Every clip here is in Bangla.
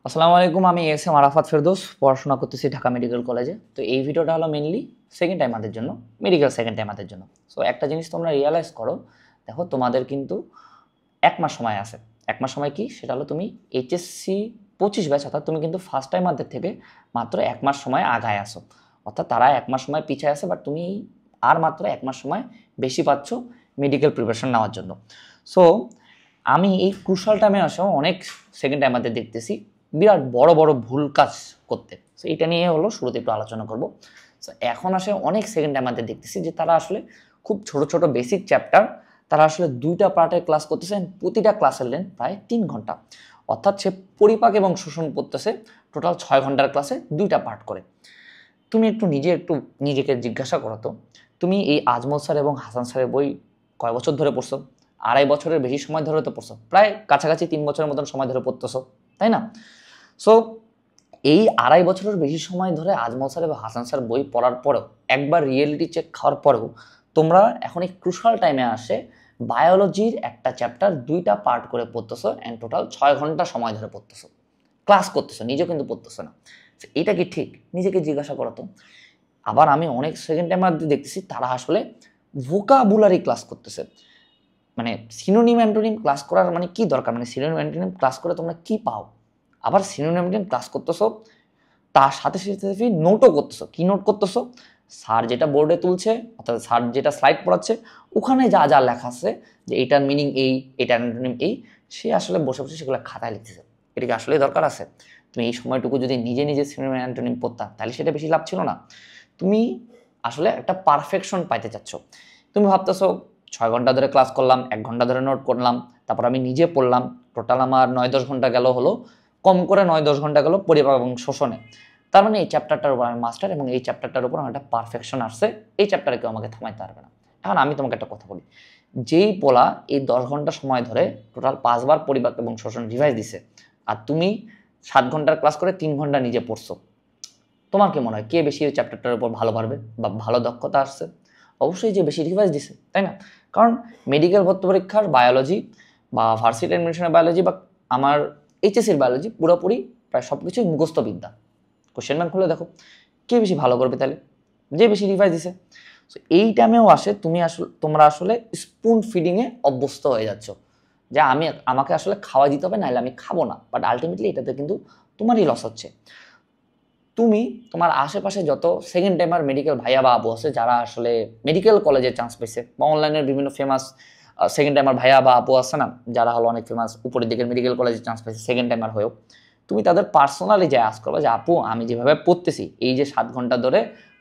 আসসালামু আলাইকুম, আমি এস এম আরাফাত ফেরদৌস, পড়াশোনা করতেছি ঢাকা মেডিকেল কলেজে। তো এই ভিডিওটা হলো মেনলি সেকেন্ড টাইমারদের জন্য, মেডিকেল সেকেন্ড টাইমারদের জন্য। সো একটা জিনিস তোমরা রিয়ালাইজ করো, দেখো তোমাদের কিন্তু 1 মাস সময় আছে। 1 মাস সময় কি, সেটা হলো তুমি এইচএসসি 25 ব্যাচ, অর্থাৎ তুমি কিন্তু ফার্স্ট টাইমারদের থেকে মাত্র 1 মাস সময় আগায় আসো। অর্থাৎ তারা 1 মাস সময় পিছিয়ে আছে, বাট তুমি আর মাত্র 1 মাস সময় বেশি পাচ্ছ মেডিকেল প্রিপারেশন নেওয়ার জন্য। সো আমি এই ক্রুশাল টাইমে আসেও অনেক সেকেন্ড টাইমারদের দেখতেছি বিরাট বড় বড় ভুল কাজ করতে। সো এটা নিয়ে হলো শুরুতে একটু আলোচনা করব। সো এখন আসে অনেক সেকেন্ড টাইমারদের দেখতেছি যে তারা আসলে খুব ছোট ছোট বেসিক চ্যাপ্টার তারা আসলে 2টা পার্টে ক্লাস করতেছেন, প্রতিটা ক্লাসের লেন্থ প্রায় 3 ঘন্টা। অর্থাৎ সে পরিপাক এবং শোষণ করতেছে টোটাল 6 ঘন্টার ক্লাসে 2টা পার্ট করে। তুমি একটু নিজেকে জিজ্ঞাসা করো তো, তুমি এই আজমল স্যার এবং হাসান স্যারের বই কয় বছর ধরে পড়ছো? 2.5 বছরের বেশি সময় ধরে তো পড়ছো, প্রায় কাছাকাছি 3 বছরের মতন সময় ধরে পড়তেছো, তাই না? সো এই 2.5 বছরের বেশি সময় ধরে আজমল স্যার এবং হাসান স্যার বই পড়ার পরেও, একবার রিয়েলিটি চেক খাওয়ার পরেও তোমরা এখন এই ক্রুশাল টাইমে আসে বায়োলজির একটা চ্যাপ্টার 2টা পার্ট করে পড়তেছো অ্যান্ড টোটাল 6 ঘন্টা সময় ধরে পড়তেছো, ক্লাস করতেছো, নিজেও কিন্তু পড়তেছো না। এটা কি ঠিক? নিজেকে জিজ্ঞাসা করো তো। আবার আমি অনেক সেকেন্ড টাইমার দেখতেছি তারা আসলে ভোকাবুলারি ক্লাস করতেছে। মানে সিনোনিম অ্যান্টোনিম ক্লাস করার মানে কি দরকার? মানে সিনোনিম অ্যান্টোনিম ক্লাস করে তোমরা কি পাও? আবার সিনোনিম অ্যান্টোনিম ক্লাস করতেছো, তার সাথে সাথে নোটও করতেছো। কি নোট করতেছো? স্যার যেটা বোর্ডে তুলছে, অর্থাৎ স্যার যেটা স্লাইড পড়াচ্ছে, ওখানে যা যা লেখা আছে যে এটার মিনিং এই, এটার অ্যান্টোনিম এই, সে আসলে বসে বসে সেগুলো খাতায় লিখতেছে। এটা কি আসলেই দরকার আছে? তুমি এই সময়টুকু যদি নিজে নিজে সিনোনিম অ্যান্টোনিম পড়তা, তাহলে সেটা বেশি লাভ ছিল না? তুমি আসলে একটা পারফেকশন পাইতে চাচ্ছ। তুমি ভাবতেছো 6 ঘন্টা ধরে ক্লাস করলাম, 1 ঘন্টা ধরে নোট করলাম, তারপর আমি নিজে পড়লাম, টোটাল আমার 9-10 ঘন্টা গেল, হলো কম করে 9-10 ঘন্টা গেল পরিপাক এবং শোষণে। তার মানে এই চ্যাপ্টারটার উপর আমি মাস্টার এবং এই চ্যাপ্টারটার উপর আমার একটা পারফেকশন আসছে, এই চ্যাপ্টারে কেউ আমাকে থামাইতে পারবে না। এখন আমি তোমাকে একটা কথা বলি, যেই পোলা এই 10 ঘন্টা সময় ধরে টোটাল 5 বার পরিপাক এবং শোষণ রিভাইজ দিছে, আর তুমি 7 ঘন্টার ক্লাস করে 3 ঘন্টা নিজে পড়ছো, তোমার কি মনে হয় কে বেশি ওই চ্যাপ্টারটার উপর ভালো পারবে বা ভালো দক্ষতা আসছে? অবশ্যই যে বেশি রিভাইজ দিছে, তাই না? কারণ মেডিকেল ভর্তি পরীক্ষার বায়োলজি বা ভার্সিটি অ্যাডমিশনের বায়োলজি বা আমার এইচএসসির বায়োলজি পুরোপুরি প্রায় সব কিছুই মুখস্থ বিদ্যা। কোশ্চেন ব্যাংক খুলে দেখো কে বেশি ভালো করবে, তাহলে যে বেশি রিভাইজ দিছে। সো এই টাইমেও আসে তোমরা আসলে স্পুন ফিডিংয়ে অভ্যস্ত হয়ে যাচ্ছ, যে আমাকে আসলে খাওয়া দিতে হবে, নাহলে আমি খাবো না। বাট আলটিমেটলি এটাতে কিন্তু তোমারই লস হচ্ছে। তুমি তোমার আশেপাশে যত সেকেন্ড টাইমার মেডিকেল ভাইয়া বা আপু আছে যারা আসলে মেডিকেল কলেজে চান্স পেয়েছে, বা অনলাইনের বিভিন্ন ফেমাস সেকেন্ড টাইমার ভাইয়া বা আপু আছে না, যারা হলো অনেক ফেমাস উপরের দিকের মেডিকেল কলেজে চান্স পেয়েছে সেকেন্ড টাইমার হয়েও, তুমি তাদের পার্সোনালি যে আস্ক করবে যে আপু আমি যেভাবে পড়তেছি, এই যে 7 ঘন্টা ধরে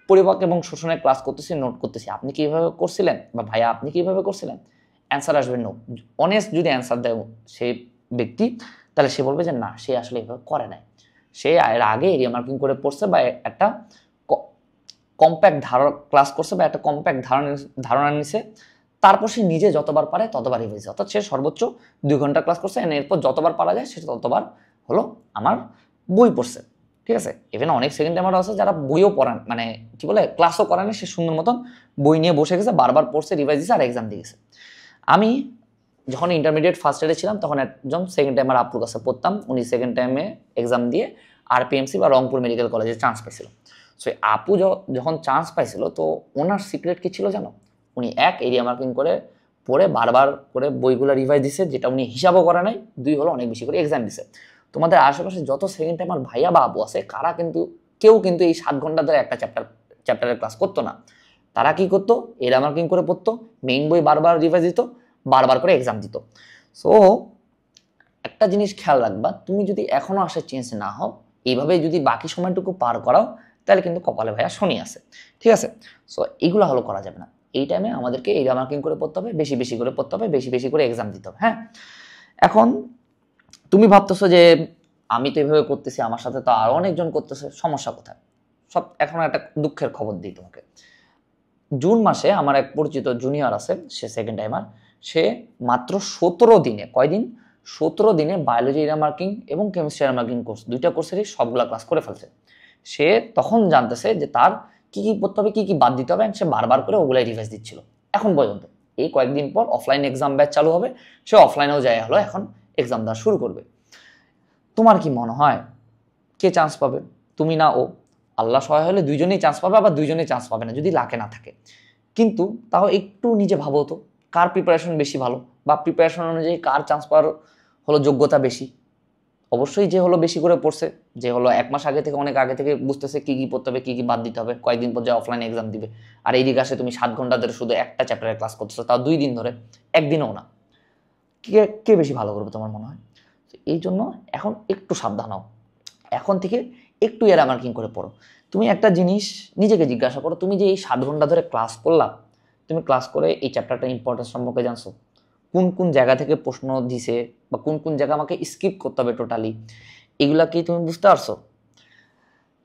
পরিপাক এবং শোষণের ক্লাস করতেছি, নোট করতেছি, আপনি কিভাবে করছিলেন, বা ভাইয়া আপনি কিভাবে করছিলেন? অ্যান্সার আসবে নো। অনেস্ট যদি অ্যান্সার দেয় সেই ব্যক্তি, তাহলে সে বলবে যে না, সে আসলে এভাবে করে নাই, সে এর আগে এরিয়া মার্কিং করে পড়ছে, বা একটা কম্প্যাক্ট ক্লাস করছে, বা একটা কম্প্যাক্ট ধারণা নিছে, তারপর সে নিজে যতবার পারে ততবার রিভাইজ, অর্থাৎ সে সর্বোচ্চ 2 ঘন্টা ক্লাস করছে, এরপর যতবার পারা যায় সে ততবার হলো আমার বই পড়ছে। ঠিক আছে? ইভেন অনেক সেকেন্ড টাইমারও আছে যারা বইও পড়ান, মানে কি বলে, ক্লাসও করান, সে সুন্দর মতন বই নিয়ে বসে গেছে, বারবার পড়ছে, রিভাইজ দিয়েছে আর এক্সাম দিয়ে গেছে। আমি যখন ইন্টারমিডিয়েট ফার্স্ট ইয়ারে ছিলাম, তখন একজন সেকেন্ড টাইমার আপুর কাছে পড়তাম, উনি সেকেন্ড টাইমে এক্সাম দিয়ে আরপিএমসি বা রংপুর মেডিকেল কলেজে চান্স পাইছিল। সো আপু যখন চান্স পাইছিল, তো ওনার সিক্রেট কি ছিল জানো? উনি এরিয়া মার্কিং করে পড়ে বারবার করে বইগুলো রিভাইজ দিছে, যেটা উনি হিসাবও করে নাই। 2 হলো অনেক বেশি করে এক্সাম দিছে। তোমাদের আশেপাশে যত সেকেন্ড টাইমার ভাইয়া বা আপু আছে, কেউ কিন্তু এই 7 ঘন্টা ধরে একটা চ্যাপ্টারের ক্লাস করতো না। তারা কি করতো? এরিয়া মার্কিং করে পড়তো, মেইন বই বারবার রিভাইজ দিত, বারবার করে এক্সাম দিত। সো একটা জিনিস খেয়াল রাখবা, তুমি যদি এখনো আসে চেঞ্জ না হও, এইভাবে যদি বাকি সময়টুকু পার করাও, তাহলে কিন্তু কপালে ভাইয়া শনি আছে। ঠিক আছে? সো এইগুলো হলো করা যাবে না। এই টাইমে আমাদেরকে এরিয়া মার্কিং করে পড়তে হবে, বেশি বেশি করে পড়তে হবে, বেশি বেশি করে এক্সাম দিতে হবে। হ্যাঁ, এখন তুমি ভাবতেছো যে আমি তো এভাবে করতেছি, আমার সাথে তো আরো অনেকজন করতেছে, সমস্যা কোথায়? এখন একটা দুঃখের খবর দিই তোমাকে। জুন মাসে আমার এক পরিচিত জুনিয়র আছে, সে সেকেন্ড টাইমার, সে মাত্র 17 দিনে, কয়দিন, 17 দিনে বায়োলজি এরিয়া মার্কিং এবং কেমিস্ট্রি এরিয়া মার্কিং কোর্স, 2টা কোর্সেরই সবগুলা ক্লাস করে ফেলছে। সে তখন জানতেছে যে তার কি কি পড়তে হবে, কি কি বাদ দিতে হবে, সে বারবার করে ওগুলাই রিভাইজ দিচ্ছিল এখন পর্যন্ত। এই কয়েকদিন পর অফলাইন এক্সাম ব্যাচ চালু হবে, সে অফলাইনেও যায়, হলো এখন এক্সাম দেওয়া শুরু করবে। তোমার কি মনে হয় কে চান্স পাবে? তুমি না ও। আল্লাহ সহায় হলে দুইজনেই চান্স পাবে, আবার দুইজনেই চান্স পাবে না যদি লাকে না থাকে। কিন্তু তাও একটু নিজে ভাবো তো, কার প্রিপারেশন বেশি ভালো, বা প্রিপারেশন অনুযায়ী কার চান্স পাওয়ার হলো যোগ্যতা বেশি? অবশ্যই যে হলো বেশি করে পড়ছে, যে হলো 1 মাস আগে থেকে, অনেক আগে থেকে বুঝতেছে কি কি পড়তে হবে, কি কি বাদ দিতে হবে, কয়েকদিন পর যে অফলাইন এক্সাম দিবে। আর এইদিকে আসে তুমি 7 ঘন্টা ধরে শুধু একটা চ্যাপ্টারের ক্লাস করতেছো, তাও 2 দিন ধরে, একদিনও না। কে কে বেশি ভালো করবে তোমার মনে হয়? এই জন্য এখন একটু সাবধান হও, এখন থেকে একটু এরা মার্কিং করে পড়ো। তুমি একটা জিনিস নিজেকে জিজ্ঞাসা করো, তুমি যে এই 7 ঘন্টা ধরে ক্লাস করলা, তুমি ক্লাস করে এই চ্যাপ্টারটা ইম্পর্টেন্স সম্পর্কে জানছো? কোন কোন জায়গা থেকে প্রশ্ন দিছে, বা কোন কোন জায়গা আমাকে স্কিপ করতে হবে টোটালি, এগুলা কি তুমি বুঝতে পারছো?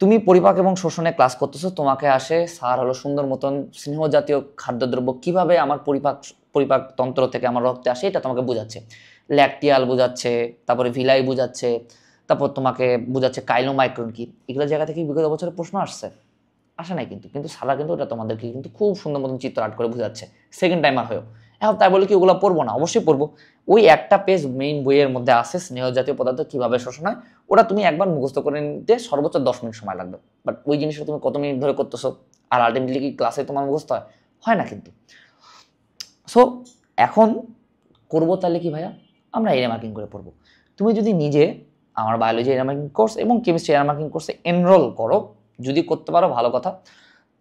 তুমি পরিপাক এবং শোষণে ক্লাস করতেছো, তোমাকে আসে স্যার হলো সুন্দর মতন স্নেহ জাতীয় খাদ্যদ্রব্য কিভাবে আমার পরিপাক তন্ত্র থেকে আমার রক্তে আসে এটা তোমাকে বোঝাচ্ছে, ল্যাকটিয়াল বোঝাচ্ছে, তারপরে ভিলাই বোঝাচ্ছে, তারপর তোমাকে বোঝাচ্ছে কাইলোমাইক্রন কি। এগুলো জায়গা থেকে বিগত বছরের প্রশ্ন আসছে, আসে নাই কিন্তু, কিন্তু সারা কিন্তু ওটা তোমাদেরকে কিন্তু খুব সুন্দর মতন চিত্র আর্ট করে বোঝাচ্ছে, সেকেন্ড টাইমার হয়েও। এখন তাই বলে কি ওগুলো পড়বো না? অবশ্যই পড়বো। ওই একটা পেজ মেইন বইয়ের মধ্যে আছে স্নেহ জাতীয় পদার্থ কিভাবে শোষণ হয়, ওটা তুমি একবার মুখস্থ করে নিতে সর্বোচ্চ 10 মিনিট সময় লাগবে। বাট ওই জিনিসটা তুমি কত মিনিট ধরে করতেছো? আর আলটিমেটলি কি ক্লাসে তোমার মুখস্থ হয়? হয় না কিন্তু। সো এখন করবো তাহলে কি ভাইয়া, আমরা এরিয়া মার্কিং করে পড়বো। তুমি যদি নিজে আমার বায়োলজি এরিয়া মার্কিং কোর্স এবং কেমিস্ট্রি এরিয়া মার্কিং কোর্সে এনরোল করো, যদি করতে পারো ভালো কথা।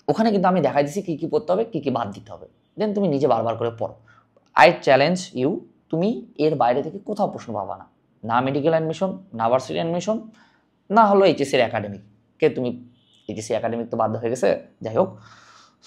ওখানে কিন্তু আমি দেখাই দিচ্ছি কী কী পড়তে হবে, কী কী বাদ দিতে হবে, দেন তুমি নিজে বারবার করে পড়ো। আই চ্যালেঞ্জ ইউ, তুমি এর বাইরে থেকে কোথাও প্রশ্ন পাবা না, না মেডিকেল অ্যাডমিশন, না ভার্সিটি অ্যাডমিশন, না হলো এইচএসসির একাডেমিক। কে তুমি, এইচএসসি একাডেমিক তো বাধ্য হয়ে গেছে, যাই হোক।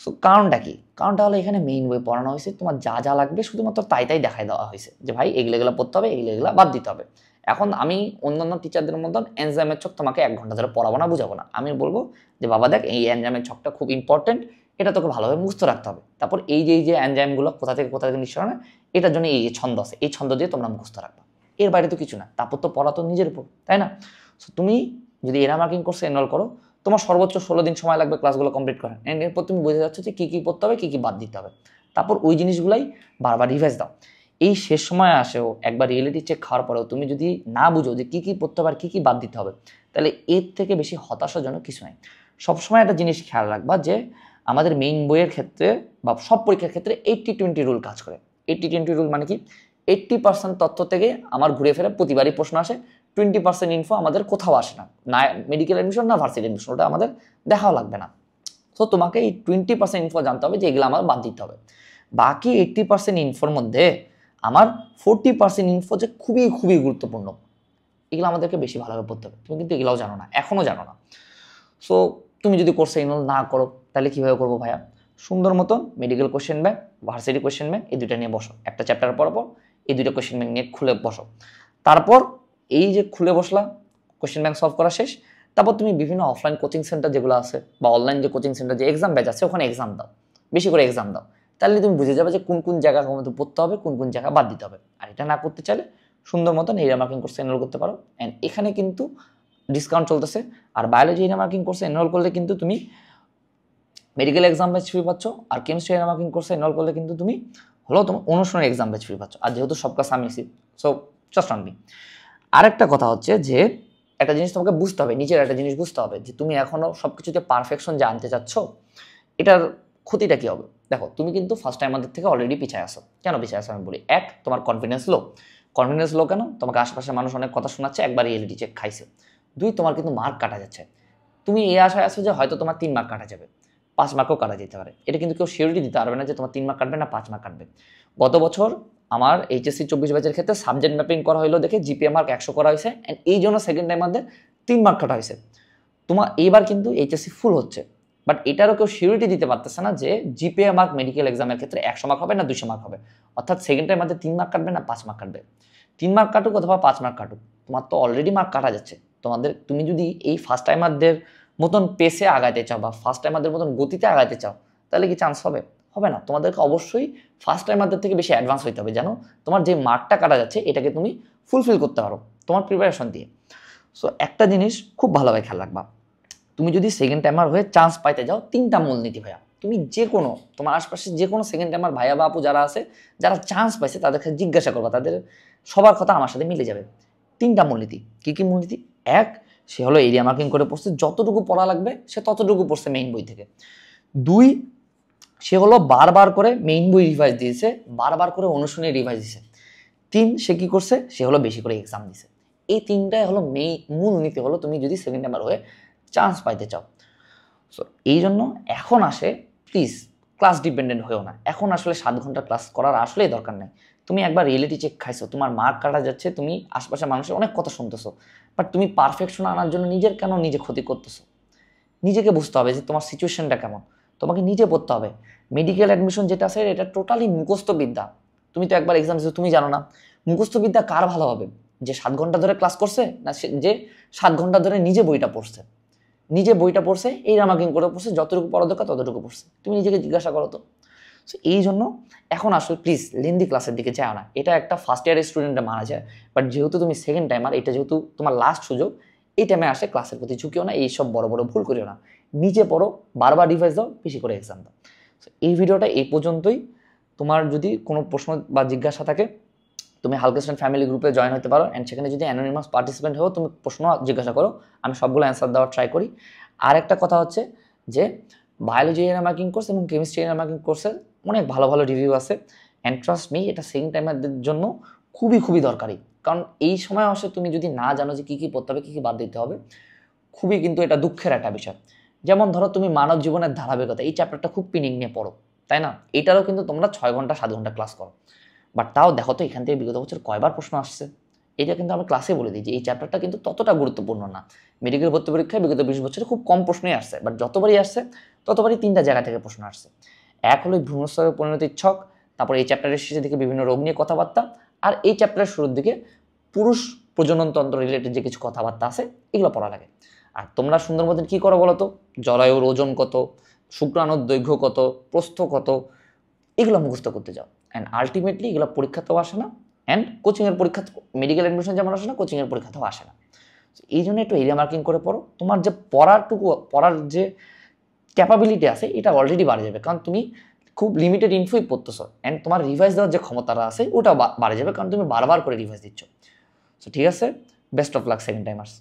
সো কারণটা কি? কারণটা হলো এখানে মেইন বই পড়ানো হয়েছে, তোমার যা যা লাগবে শুধুমাত্র তাই তাই দেখাই দেওয়া হয়েছে, যে ভাই এগুলো এগুলো পড়তে হবে, এগুলো এগুলো বাদ দিতে হবে। এখন আমি অন্যান্য টিচারদের মতন এনজাইমের ছক তোমাকে 1 ঘন্টা ধরে পড়াবো না, বুঝাবো না। আমি বলবো যে বাবা দেখ, এই এনজাইমের ছকটা খুব ইম্পর্টেন্ট, এটা তোকে ভালোভাবে মুখস্থ রাখতে হবে। তারপর এই যে এনজাইমগুলো কোথা থেকে নিঃসরণ হয়, এটার জন্য এই ছন্দ আছে, এই ছন্দ দিয়ে তোমরা মুখস্থ রাখবা। এর বাইরে তো কিছু না। তারপর তো পড়া তো নিজের উপর, তাই না? সো তুমি যদি এরা মার্কিং কোর্সে এনরোল করো, তোমার সর্বোচ্চ 16 দিন সময় লাগবে ক্লাসগুলো কমপ্লিট করার। এন্ড এরপর তুমি বুঝে যাচ্ছ যে কী কী পড়তে হবে, কী কী বাদ দিতে হবে। তারপর ওই জিনিসগুলাই বারবার রিভাইজ দাও। এই শেষ সময় আসেও একবার রিয়েলিটি চেক খাওয়ার পরেও তুমি যদি না বুঝো যে কী কী পড়তে হবে আর কী কী বাদ দিতে হবে, তাহলে এর থেকে বেশি হতাশাজনক কিছু নাই। সবসময় একটা জিনিস খেয়াল রাখবা যে আমাদের মেইন বইয়ের ক্ষেত্রে বা সব পরীক্ষার ক্ষেত্রে 80-20 রুল কাজ করে। 80-20 রুল মানে কি? 80% তথ্য থেকে আমার ঘুরে ফেরে প্রতিবারই প্রশ্ন আসে, 20% ইনফো আমাদের কোথাও আসে না, না মেডিকেল অ্যাডমিশন না ভার্সিটি অ্যাডমিশন, ওটা আমাদের দেখাও লাগবে না। তো তোমাকে এই 20% ইনফো জানতে হবে, যে এগুলো আমার বাদ দিতে হবে। বাকি 80% ইনফোর মধ্যে আমার 40% ইনফো যে খুবই খুবই গুরুত্বপূর্ণ, এগুলো আমাদেরকে বেশি ভালোভাবে পড়তে হবে। তুমি কিন্তু এগুলোও জানো না, এখনও জানো না। সো তুমি যদি কোর্সে এনরোল না করো, তাহলে কীভাবে করবো ভাইয়া? সুন্দর মতন medical question bank, varsity question bank, এই দুইটা নিয়ে বসো। একটা চ্যাপ্টার পর এই দুইটা কোয়েশ্চেন ব্যাংক নিয়ে খুলে বসো। তারপর এই যে খুলে বসলা, কোয়েশ্চেন ব্যাংক সলভ করা শেষ, তারপর তুমি বিভিন্ন অফলাইন কোচিং সেন্টার যেগুলো আছে, বা অনলাইন যে কোচিং সেন্টার, যে এক্সাম ব্যাচ আছে, ওখানে এক্সাম দাও, বেশি করে এক্সাম দাও। তাহলে তুমি বুঝে যাবে যে কোন কোন জায়গা মধ্যে পড়তে হবে, কোন কোন জায়গা বাদ দিতে হবে। আর এটা না করতে চাইলে সুন্দর মতন এরিয়া মার্কিং কোর্সে এনরোল করতে পারো। অ্যান্ড এখানে কিন্তু ডিসকাউন্ট চলতেছে। আর বায়োলজি এরিয়া মার্কিং কোর্সে এনরোল করলে কিন্তু তুমি মেডিকেল এক্সাম ব্যাচ ফ্রি পাচ্ছ, আর কেমিস্ট্রি এরিয়া মার্কিং কোর্সে এনরোল করলে কিন্তু তুমি হলো তোমার অনুশীলনের এক্সাম ব্যাচ ফ্রি পাচ্ছ। আর যেহেতু সব কাজ আমি সো জাস্ট অন মি। আরেকটা কথা হচ্ছে যে একটা জিনিস তোমাকে বুঝতে হবে, নিজের একটা জিনিস বুঝতে হবে, যে তুমি এখনো সব কিছুতে পারফেকশন জানতে চাচ্ছ, এটার ক্ষতিটা কী হবে? দেখো, তুমি কিন্তু ফার্স্ট টাইম আমাদের থেকে অলরেডি পিছিয়ে আসো। কেন পিছিয়ে আসো আমি বলি। এক, তোমার কনফিডেন্স লো। কনফিডেন্স লো কেন? তোমাকে আশেপাশের মানুষ অনেক কথা শোনাচ্ছে, একবার রিয়েলিটি চেক খাইছে। দুই, তোমার কিন্তু মার্ক কাটা যাচ্ছে। তুমি এই আশায় আছো যে হয়তো তোমার 3 মার্ক কাটা যাবে, 5 মার্কও কাটা যেতে পারে। এটা কিন্তু কেউ সিওরিটি দিতে পারবে না যে তোমার 3 মার্ক কাটবে না 5 মার্ক কাটবে। গত বছর আমার এইচএসসি 24 ব্যাচের ক্ষেত্রে সাবজেক্ট ম্যাপিং করা হলো দেখে জিপিএ মার্ক 100 করা হয়েছে, অ্যান্ড এই জন্য সেকেন্ড টাইম আমাদের 3 মার্ক কাটা হয়েছে। তোমার এইবার কিন্তু এইচএসসি ফুল হচ্ছে, বাট এটারও কেউ সিওরিটি দিতে পারতেছে না যে জিপিএ মার্ক মেডিকেল এক্সামের ক্ষেত্রে 100 মার্ক হবে না 200 মার্ক হবে। অর্থাৎ সেকেন্ড টাইম আমাদের 3 মার্ক কাটবে না 5 মার্ক কাটবে। 3 মার্ক কাটুক অথবা 5 মার্ক কাটুক, তোমার তো অলরেডি মার্ক কাটা যাচ্ছে। তুমি যদি এই ফার্স্ট টাইমারদের মতন পেসে আগাইতে চাও, বা ফার্স্ট টাইমারদের মতন গতিতে আগাইতে চাও, তাহলে কি চান্স হবে? হবে না। তোমাদেরকে অবশ্যই ফার্স্ট টাইমারদের থেকে বেশি অ্যাডভান্স হইতে হবে, যেন তোমার যে মার্কটা কাটা যাচ্ছে এটাকে তুমি ফুলফিল করতে পারো তোমার প্রিপারেশন দিয়ে। সো একটা জিনিস খুব ভালোভাবে খেয়াল রাখবা, তুমি যদি সেকেন্ড টাইমার হয়ে চান্স পাইতে যাও, 3টা মূলনীতি ভাইয়া, তুমি যে কোনো তোমার আশপাশে যে কোনো সেকেন্ড টাইমার ভাইয়া বা আপু যারা আছে, যারা চান্স পাইছে, তাদের কাছে জিজ্ঞাসা করবা, তাদের সবার কথা আমার সাথে মিলে যাবে। 3টা মূলনীতি। কি কি মূলনীতি? এক, সে হলো এরিয়া মার্কিং করে পড়ছে, যতটুকু পড়া লাগবে সে ততটুকু পড়ছে মেইন বই থেকে। 2, সে হলো বারবার করে মেইন বই রিভাইজ দিয়েছে, বারবার করে অনুশীলনী রিভাইজ দিয়েছে। 3, সে কি করছে, সে হলো বেশি করে এক্সাম দিছে। এই 3টাই হলো মূল নীতি হলো তুমি যদি সেকেন্ড টাইমার হয়ে চান্স পাইতে চাও। সো এই জন্য এখন আসে, প্লিজ ক্লাস ডিপেন্ডেন্ট হয়েও না। এখন আসলে 7 ঘন্টা ক্লাস করার আসলেই দরকার নেই। তুমি একবার রিয়েলিটি চেক খাইছো, তোমার মার্ক কাটা যাচ্ছে, তুমি আশপাশের মানুষের অনেক কথা শুনতেছো, বাট তুমি পারফেকশন আনার জন্য নিজের কেন নিজে ক্ষতি করতেছো? নিজেকে বুঝতে হবে যে তোমার সিচুয়েশনটা কেমন, তোমাকে নিজে পড়তে হবে। মেডিকেল অ্যাডমিশন যেটা আছে এটা টোটালি মুখস্থ বিদ্যা। তুমি তো একবার এক্সাম দিচ্ছ, তুমি জানো না মুখস্থ বিদ্যা কার ভালো হবে, যে 7 ঘন্টা ধরে ক্লাস করছে না যে 7 ঘন্টা ধরে নিজে বইটা পড়ছে, এই রামাকিং করে পড়ছে, যতটুকু পড়া দরকার ততটুকু পড়ছে। তুমি নিজেকে জিজ্ঞাসা করো তো। সো এই জন্য এখন আসলে প্লিজ লেন্দি ক্লাসের দিকে যাও না। এটা একটা ফার্স্ট ইয়ারের স্টুডেন্টরা মারা যায়, বাট যেহেতু তুমি সেকেন্ড টাইমার, এটা যেহেতু তোমার লাস্ট সুযোগ, এই টাইমে আসে ক্লাসের প্রতি ঝুঁকিও না, এইসব বড় বড় ভুল করিও না। নিজে পড়ো, বারবার রিভাইজ দাও, বেশি করে এক্সাম দাও। এই ভিডিওটা এই পর্যন্তই। তোমার যদি কোনো প্রশ্ন বা জিজ্ঞাসা থাকে, তুমি হালকেস্টান ফ্যামিলি গ্রুপে জয়েন হতে পারো, অ্যান্ড সেখানে যদি অ্যানোনিমাস পার্টিসিপেন্ট হও, তুমি প্রশ্ন জিজ্ঞাসা করো, আমি সবগুলো অ্যান্সার দেওয়ার ট্রাই করি। আর একটা কথা হচ্ছে যে বায়োলজি এর মার্কিং কোর্স এবং কেমিস্ট্রি এর মার্কিং কোর্সের অনেক ভালো ভালো রিভিউ আছে, অ্যান্ড ট্রাস্ট মি, এটা সেকেন্ড টাইমারদের জন্য খুবই খুবই দরকারি। কারণ এই সময় আসে তুমি যদি না জানো যে কী কী পড়তে হবে, কী কী বাদ দিতে হবে, খুবই কিন্তু এটা দুঃখের একটা বিষয়। যেমন ধরো তুমি মানব জীবনের ধারাবাহিকতা, এই চ্যাপ্টারটা খুব পিনিং নিয়ে পড়ো, তাই না? এটারও কিন্তু তোমরা 6 ঘন্টা 7 ঘন্টা ক্লাস করো, বাট তাও দেখো তো এখান থেকে বিগত বছর কয়বার প্রশ্ন আসছে। এটা কিন্তু আমি ক্লাসে বলে দিই যে এই চ্যাপ্টারটা কিন্তু ততটা গুরুত্বপূর্ণ না। মেডিকেল ভর্তি পরীক্ষায় বিগত 20 বছরে খুব কম প্রশ্নই আসছে, বাট যতবারই আসছে ততবারই 3টা জায়গা থেকে প্রশ্ন আসছে। এক হলো ভ্রূণস্তরের পরিণতির ছক, তারপর এই চ্যাপ্টারের শেষের দিকে বিভিন্ন রোগ নিয়ে কথাবার্তা, আর এই চ্যাপ্টারের শুরুর দিকে পুরুষ প্রজননতন্ত্র রিলেটেড যে কিছু কথাবার্তা আছে এগুলো পড়া লাগে। আর তোমরা সুন্দর মতন কী করো বলো তো, জরায়ুর ওজন কত, শুক্রাণুর দৈর্ঘ্য কত, প্রস্থ কত, এগুলো মুখস্থ করতে যাও। অ্যান্ড আলটিমেটলি এগুলো পরীক্ষাতেও আসে না, অ্যান্ড কোচিংয়ের পরীক্ষা, মেডিকেল অ্যাডমিশন যেমন আসে না, কোচিংয়ের পরীক্ষাতেও আসে না। এই জন্য একটু এরিয়া মার্কিং করে পড়ো, তোমার যে পড়ার যে ক্যাপাবিলিটি আছে এটা অলরেডি বাড়ে যাবে, কারণ তুমি খুব লিমিটেড ইনফোই পড়তেছো, অ্যান্ড তোমার রিভাইজ দেওয়ার যে ক্ষমতাটা আছে ওটাও বাড়ে যাবে, কারণ তুমি বারবার করে রিভাইজ দিচ্ছ। সো ঠিক আছে, best of luck second timers.